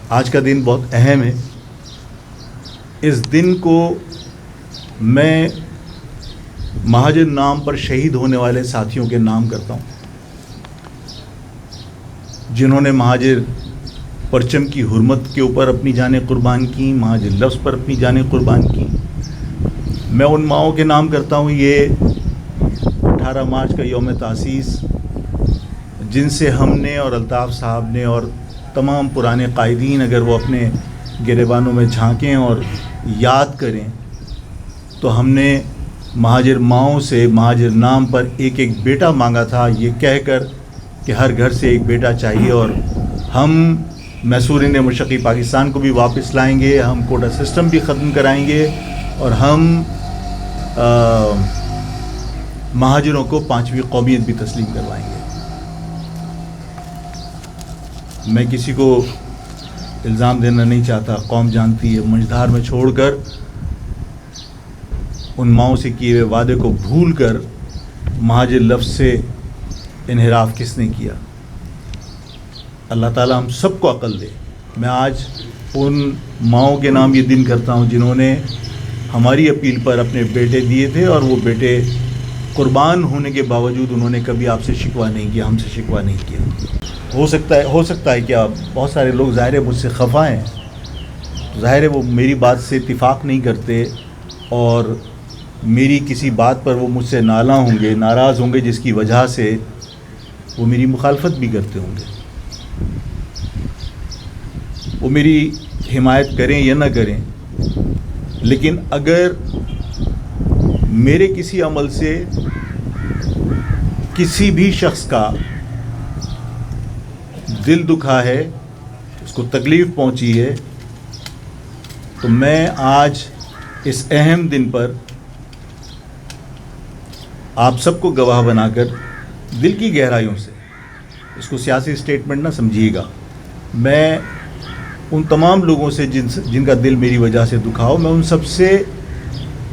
آج کا دن بہت اہم ہے. اس دن کو میں مہاجر نام پر شہید ہونے والے ساتھیوں کے نام کرتا ہوں جنہوں نے مہاجر پرچم کی حرمت کے اوپر اپنی جانیں قربان کی، مہاجر لفظ پر اپنی جانیں قربان کی. میں ان ماؤں کے نام کرتا ہوں. یہ 18 مارچ کا یوم تاسیس جن سے ہم نے اور الطاف صاحب نے اور تمام پرانے قائدین اگر وہ اپنے گریبانوں میں جھانکیں اور یاد کریں تو ہم نے مہاجر ماؤں سے مہاجر نام پر ایک ایک بیٹا مانگا تھا، یہ کہہ کر کہ ہر گھر سے ایک بیٹا چاہیے اور ہم میسورین مشرقی پاکستان کو بھی واپس لائیں گے، ہم کوٹا سسٹم بھی ختم کرائیں گے اور ہم مہاجروں کو 5ویں قومیت بھی تسلیم کروائیں گے. میں کسی کو الزام دینا نہیں چاہتا، قوم جانتی ہے. منجدھار میں چھوڑ کر ان ماؤں سے کیے ہوئے وعدے کو بھول کر مہاجر لفظ سے انحراف کس نے کیا؟ اللہ تعالیٰ ہم سب کو عقل دے. میں آج ان ماؤں کے نام یہ دن کرتا ہوں جنہوں نے ہماری اپیل پر اپنے بیٹے دیے تھے اور وہ بیٹے قربان ہونے کے باوجود انہوں نے کبھی آپ سے شکوہ نہیں کیا، ہم سے شکوہ نہیں کیا. ہو سکتا ہے کہ بہت سارے لوگ ظاہر ہے مجھ سے خفا ہیں، ظاہر ہے وہ میری بات سے اتفاق نہیں کرتے اور میری کسی بات پر وہ مجھ سے ناراض ہوں گے جس کی وجہ سے وہ میری مخالفت بھی کرتے ہوں گے. وہ میری حمایت کریں یا نہ کریں، لیکن اگر میرے کسی عمل سے کسی بھی شخص کا دل دکھا ہے، اس کو تکلیف پہنچی ہے، تو میں آج اس اہم دن پر آپ سب کو گواہ بنا کر دل کی گہرائیوں سے، اس کو سیاسی اسٹیٹمنٹ نہ سمجھیے گا، میں ان تمام لوگوں سے جن کا دل میری وجہ سے دکھا ہو، میں ان سب سے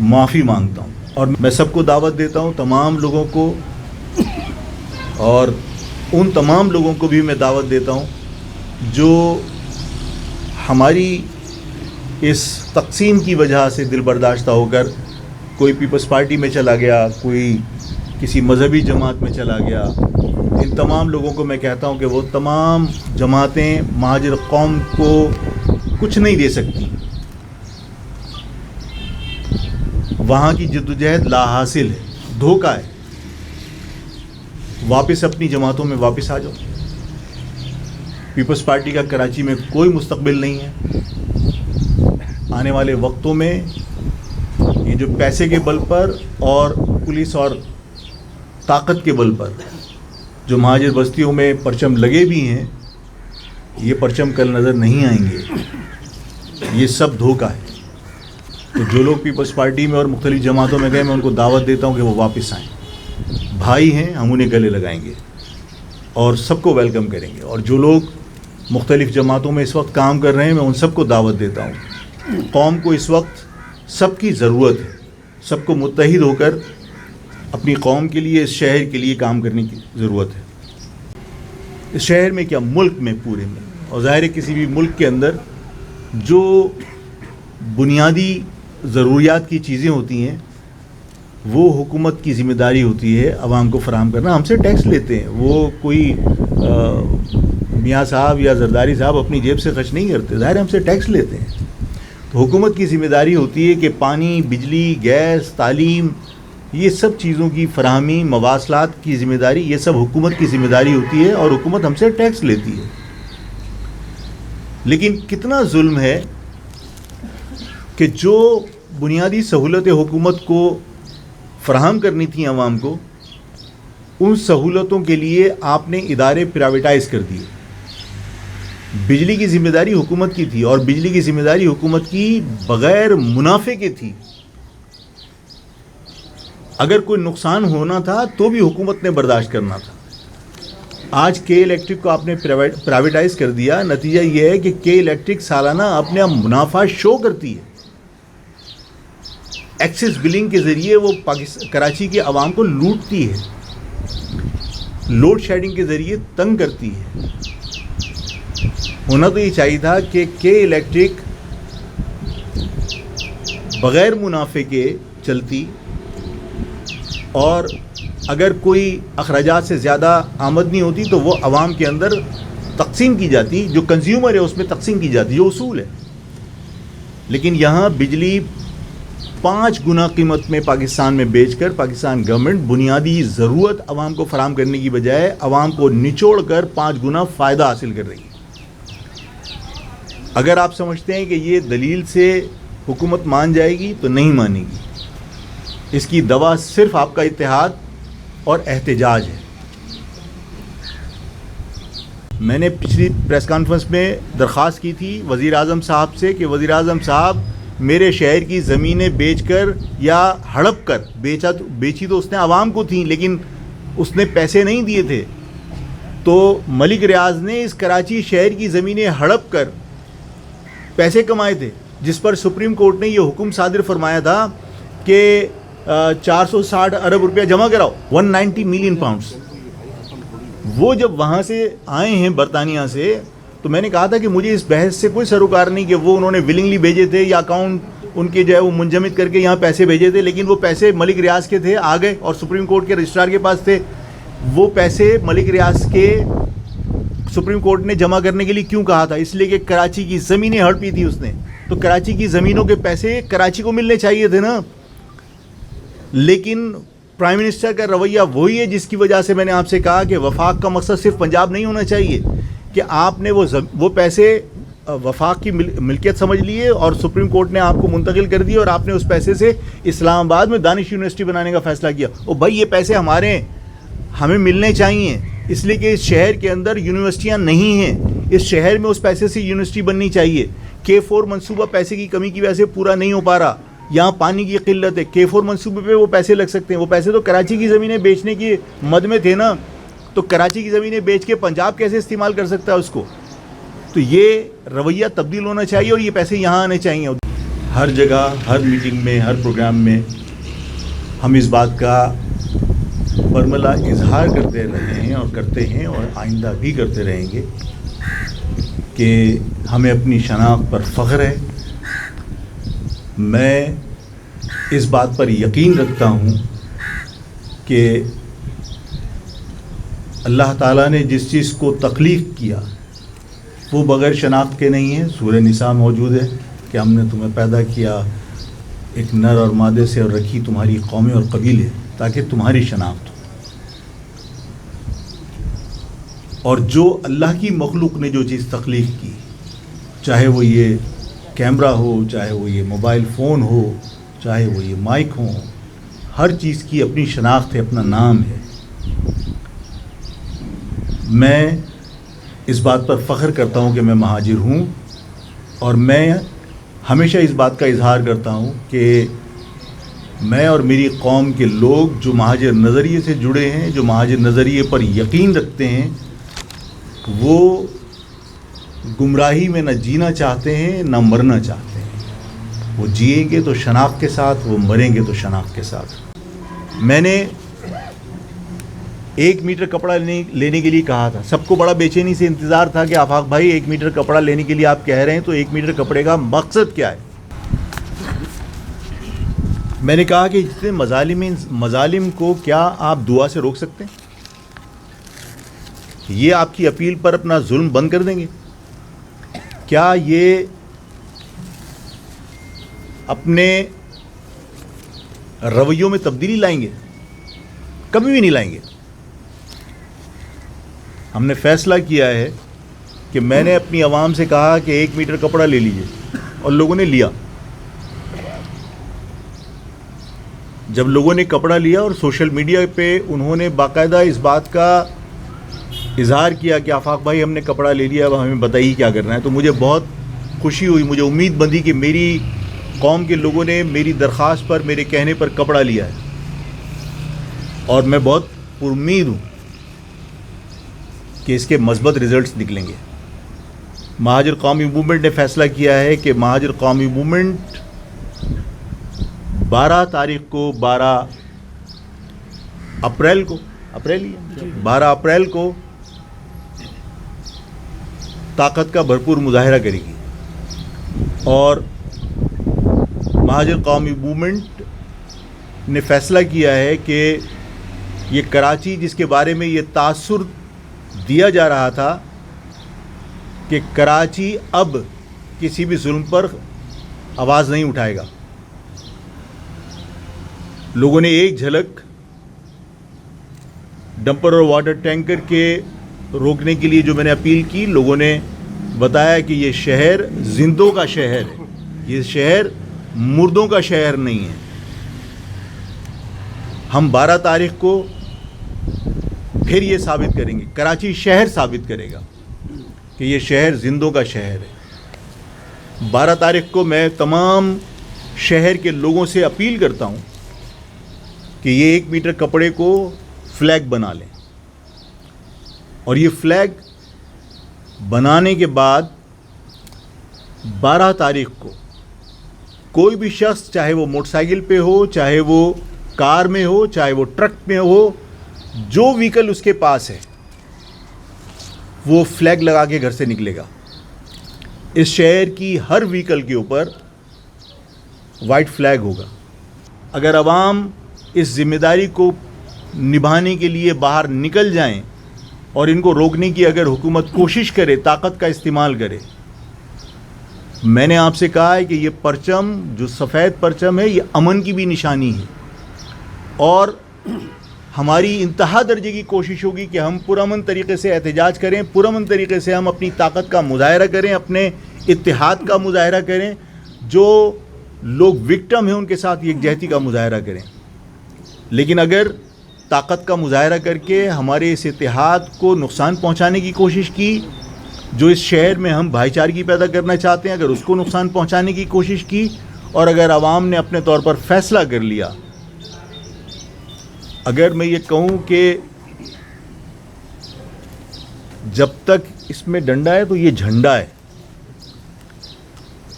معافی مانگتا ہوں اور میں سب کو دعوت دیتا ہوں، تمام لوگوں کو، اور ان تمام لوگوں کو بھی میں دعوت دیتا ہوں جو ہماری اس تقسیم کی وجہ سے دل برداشتہ ہو کر کوئی پیپلز پارٹی میں چلا گیا، کوئی کسی مذہبی جماعت میں چلا گیا. ان تمام لوگوں کو میں کہتا ہوں کہ وہ تمام جماعتیں مہاجر قوم کو کچھ نہیں دے سکتی. وہاں کی جدوجہد لا حاصل ہے، دھوکہ ہے. واپس اپنی جماعتوں میں واپس آ جاؤ. پیپلز پارٹی کا کراچی میں کوئی مستقبل نہیں ہے. آنے والے وقتوں میں یہ جو پیسے کے بل پر اور پولیس اور طاقت کے بل پر جو مہاجر بستیوں میں پرچم لگے بھی ہیں، یہ پرچم کل نظر نہیں آئیں گے. یہ سب دھوکہ ہے. تو جو لوگ پیپلز پارٹی میں اور مختلف جماعتوں میں گئے، میں ان کو دعوت دیتا ہوں کہ وہ واپس آئیں. بھائی ہیں، ہم انہیں گلے لگائیں گے اور سب کو ویلکم کریں گے. اور جو لوگ مختلف جماعتوں میں اس وقت کام کر رہے ہیں، میں ان سب کو دعوت دیتا ہوں. قوم کو اس وقت سب کی ضرورت ہے. سب کو متحد ہو کر اپنی قوم کے لیے، اس شہر کے لیے کام کرنے کی ضرورت ہے. اس شہر میں کیا، ملک میں پورے میں، اور ظاہر ہے کسی بھی ملک کے اندر جو بنیادی ضروریات کی چیزیں ہوتی ہیں وہ حکومت کی ذمہ داری ہوتی ہے عوام کو فراہم کرنا. ہم سے ٹیکس لیتے ہیں، وہ کوئی میاں صاحب یا زرداری صاحب اپنی جیب سے خرچ نہیں کرتے، ظاہر ہم سے ٹیکس لیتے ہیں. تو حکومت کی ذمہ داری ہوتی ہے کہ پانی، بجلی، گیس، تعلیم، یہ سب چیزوں کی فراہمی، مواصلات کی ذمہ داری، یہ سب حکومت کی ذمہ داری ہوتی ہے اور حکومت ہم سے ٹیکس لیتی ہے. لیکن کتنا ظلم ہے کہ جو بنیادی سہولتیں حکومت کو فراہم کرنی تھیں عوام کو، ان سہولتوں کے لیے آپ نے ادارے پرائیویٹائز کر دیے. بجلی کی ذمہ داری حکومت کی تھی اور بجلی کی ذمہ داری حکومت کی بغیر منافع کے تھی. اگر کوئی نقصان ہونا تھا تو بھی حکومت نے برداشت کرنا تھا. آج کے الیکٹرک کو آپ نے پرائیویٹائز کر دیا. نتیجہ یہ ہے کہ کے الیکٹرک سالانہ اپنا منافع شو کرتی ہے. ایکسس بلنگ کے ذریعے وہ کراچی کے عوام کو لوٹتی ہے، لوڈ شیڈنگ کے ذریعے تنگ کرتی ہے. ہونا تو یہ چاہیے تھا کہ الیکٹرک بغیر منافع کے چلتی اور اگر کوئی اخراجات سے زیادہ آمدنی ہوتی تو وہ عوام کے اندر تقسیم کی جاتی، جو کنزیومر ہے اس میں تقسیم کی جاتی، جو اصول ہے. لیکن یہاں بجلی 5 گنا قیمت میں پاکستان میں بیچ کر پاکستان گورنمنٹ بنیادی ضرورت عوام کو فراہم کرنے کی بجائے عوام کو نچوڑ کر 5 گنا فائدہ حاصل کر رہی ہے. اگر آپ سمجھتے ہیں کہ یہ دلیل سے حکومت مان جائے گی تو نہیں مانے گی. اس کی دوا صرف آپ کا اتحاد اور احتجاج ہے. میں نے پچھلی پریس کانفرنس میں درخواست کی تھی وزیر اعظم صاحب سے کہ وزیر اعظم صاحب میرے شہر کی زمینیں بیچ کر یا ہڑپ کر بیچی تو اس نے عوام کو تھیں لیکن اس نے پیسے نہیں دیے تھے. تو ملک ریاض نے اس کراچی شہر کی زمینیں ہڑپ کر پیسے کمائے تھے، جس پر سپریم کورٹ نے یہ حکم صادر فرمایا تھا کہ 460 ارب روپیہ جمع کراؤ، 190 ملین پاؤنڈز. وہ جب وہاں سے آئے ہیں برطانیہ سے تو میں نے کہا تھا کہ مجھے اس بحث سے کوئی سروکار نہیں کہ وہ انہوں نے ولنگلی بھیجے تھے یا اکاؤنٹ ان کے جو ہے وہ منجمد کر کے یہاں پیسے بھیجے تھے، لیکن وہ پیسے ملک ریاض کے تھے، آ گئے اور سپریم کورٹ کے رجسٹرار کے پاس تھے. وہ پیسے ملک ریاض کے سپریم کورٹ نے جمع کرنے کے لیے کیوں کہا تھا؟ اس لیے کہ کراچی کی زمینیں ہڑپی تھی اس نے. تو کراچی کی زمینوں کے پیسے کراچی کو ملنے چاہیے تھے نا. لیکن پرائم منسٹر کا رویہ وہی ہے جس کی وجہ سے میں نے آپ سے کہا کہ وفاق کا مقصد صرف پنجاب نہیں ہونا چاہیے، کہ آپ نے وہ پیسے وفاق کی ملکیت سمجھ لیے اور سپریم کورٹ نے آپ کو منتقل کر دیے اور آپ نے اس پیسے سے اسلام آباد میں دانش یونیورسٹی بنانے کا فیصلہ کیا. او بھائی یہ پیسے ہمارے ہیں، ہمیں ملنے چاہیے، اس لیے کہ اس شہر کے اندر یونیورسٹیاں نہیں ہیں. اس شہر میں اس پیسے سے یونیورسٹی بننی چاہیے. K4 منصوبہ پیسے کی کمی کی وجہ سے پورا نہیں ہو پا رہا. یہاں پانی کی قلت ہے. K4 منصوبے پہ وہ پیسے لگ سکتے ہیں. وہ پیسے تو کراچی کی زمینیں بیچنے کی مد میں تھے نا. تو کراچی کی زمینیں بیچ کے پنجاب کیسے استعمال کر سکتا ہے اس کو؟ تو یہ رویہ تبدیل ہونا چاہیے اور یہ پیسے یہاں آنے چاہیے. ہر جگہ، ہر میٹنگ میں، ہر پروگرام میں ہم اس بات کا برملا اظہار کرتے رہے ہیں اور کرتے ہیں اور آئندہ بھی کرتے رہیں گے کہ ہمیں اپنی شناخت پر فخر ہے. میں اس بات پر یقین رکھتا ہوں کہ اللہ تعالیٰ نے جس چیز کو تخلیق کیا وہ بغیر شناخت کے نہیں ہے. سورہ نساء موجود ہے کہ ہم نے تمہیں پیدا کیا ایک نر اور مادے سے اور رکھی تمہاری قومیں اور قبیلے تاکہ تمہاری شناخت ہو. اور جو اللہ کی مخلوق نے جو چیز تخلیق کی، چاہے وہ یہ کیمرہ ہو، چاہے وہ یہ موبائل فون ہو، چاہے وہ یہ مائک ہو، ہر چیز کی اپنی شناخت ہے، اپنا نام ہے. میں اس بات پر فخر کرتا ہوں کہ میں مہاجر ہوں اور میں ہمیشہ اس بات کا اظہار کرتا ہوں کہ میں اور میری قوم کے لوگ جو مہاجر نظریے سے جڑے ہیں، جو مہاجر نظریے پر یقین رکھتے ہیں، وہ گمراہی میں نہ جینا چاہتے ہیں نہ مرنا چاہتے ہیں. وہ جئیں گے تو شناخت کے ساتھ، وہ مریں گے تو شناخت کے ساتھ. میں نے 1 میٹر کپڑا لینے کے لیے کہا تھا. سب کو بڑا بے چینی سے انتظار تھا کہ آفاق بھائی 1 میٹر کپڑا لینے کے لیے آپ کہہ رہے ہیں تو 1 میٹر کپڑے کا مقصد کیا ہے؟ میں نے کہا کہ جتنے مظالم کو کیا آپ دعا سے روک سکتے ہیں؟ یہ آپ کی اپیل پر اپنا ظلم بند کر دیں گے؟ کیا یہ اپنے رویوں میں تبدیلی لائیں گے؟ کبھی بھی نہیں لائیں گے. ہم نے فیصلہ کیا ہے کہ میں نے اپنی عوام سے کہا کہ 1 میٹر کپڑا لے لیجئے اور لوگوں نے لیا. جب لوگوں نے کپڑا لیا اور سوشل میڈیا پہ انہوں نے باقاعدہ اس بات کا اظہار کیا کہ آفاق بھائی ہم نے کپڑا لے لیا، اب ہمیں بتائیے کیا کرنا ہے، تو مجھے بہت خوشی ہوئی. مجھے امید بندی کہ میری قوم کے لوگوں نے میری درخواست پر، میرے کہنے پر کپڑا لیا ہے اور میں بہت پرامید ہوں کہ اس کے مثبت رزلٹس نکلیں گے. مہاجر قومی موومنٹ نے فیصلہ کیا ہے کہ مہاجر قومی موومنٹ 12 تاریخ کو 12 اپریل کو طاقت کا بھرپور مظاہرہ کرے گی اور مہاجر قومی موومنٹ نے فیصلہ کیا ہے کہ یہ کراچی، جس کے بارے میں یہ تاثر دیا جا رہا تھا کہ کراچی اب کسی بھی ظلم پر آواز نہیں اٹھائے گا، لوگوں نے ایک جھلک ڈمپر اور واٹر ٹینکر کے روکنے کے لیے جو میں نے اپیل کی، لوگوں نے بتایا کہ یہ شہر زندوں کا شہر ہے، یہ شہر مردوں کا شہر نہیں ہے۔ ہم 12 تاریخ کو پھر یہ ثابت کریں گے، کراچی شہر ثابت کرے گا کہ یہ شہر زندوں کا شہر ہے۔ 12 تاریخ کو میں تمام شہر کے لوگوں سے اپیل کرتا ہوں کہ یہ 1 میٹر کپڑے کو فلیگ بنا لیں، اور یہ فلیگ بنانے کے بعد 12 تاریخ کو کوئی بھی شخص، چاہے وہ موٹر سائیکل پہ ہو، چاہے وہ کار میں ہو، چاہے وہ ٹرک میں ہو، جو وہیکل اس کے پاس ہے وہ فلیگ لگا کے گھر سے نکلے گا۔ اس شہر کی ہر وہیکل کے اوپر وائٹ فلیگ ہوگا۔ اگر عوام اس ذمہ داری کو نبھانے کے لیے باہر نکل جائیں اور ان کو روکنے کی اگر حکومت کوشش کرے، طاقت کا استعمال کرے، میں نے آپ سے کہا ہے کہ یہ پرچم، جو سفید پرچم ہے، یہ امن کی بھی نشانی ہے، اور ہماری انتہا درجے کی کوشش ہوگی کہ ہم پرامن طریقے سے احتجاج کریں، پرامن طریقے سے ہم اپنی طاقت کا مظاہرہ کریں، اپنے اتحاد کا مظاہرہ کریں، جو لوگ وکٹم ہیں ان کے ساتھ یکجہتی کا مظاہرہ کریں۔ لیکن اگر طاقت کا مظاہرہ کر کے ہمارے اس اتحاد کو نقصان پہنچانے کی کوشش کی، جو اس شہر میں ہم بھائی چارگی پیدا کرنا چاہتے ہیں، اگر اس کو نقصان پہنچانے کی کوشش کی، اور اگر عوام نے اپنے طور پر فیصلہ کر لیا، اگر میں یہ کہوں کہ جب تک اس میں ڈنڈا ہے تو یہ جھنڈا ہے،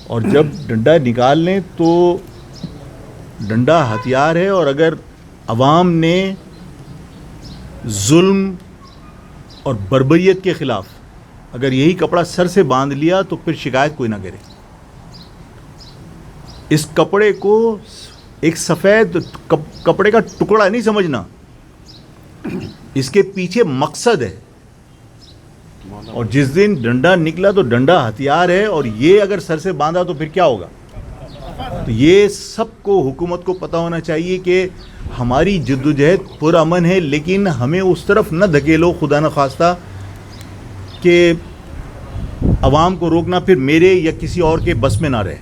اور جب ڈنڈا نکال لیں تو ڈنڈا ہتھیار ہے، اور اگر عوام نے ظلم اور بربریت کے خلاف اگر یہی کپڑا سر سے باندھ لیا تو پھر شکایت کوئی نہ کرے۔ اس کپڑے کو ایک سفید کپڑے کا ٹکڑا نہیں سمجھنا، اس کے پیچھے مقصد ہے، اور جس دن ڈنڈا نکلا تو ڈنڈا ہتھیار ہے، اور یہ اگر سر سے باندھا تو پھر کیا ہوگا؟ تو یہ سب کو، حکومت کو پتہ ہونا چاہیے کہ ہماری جدوجہد پرامن ہے، لیکن ہمیں اس طرف نہ دھکیلو خدا نخواستہ کہ عوام کو روکنا پھر میرے یا کسی اور کے بس میں نہ رہے۔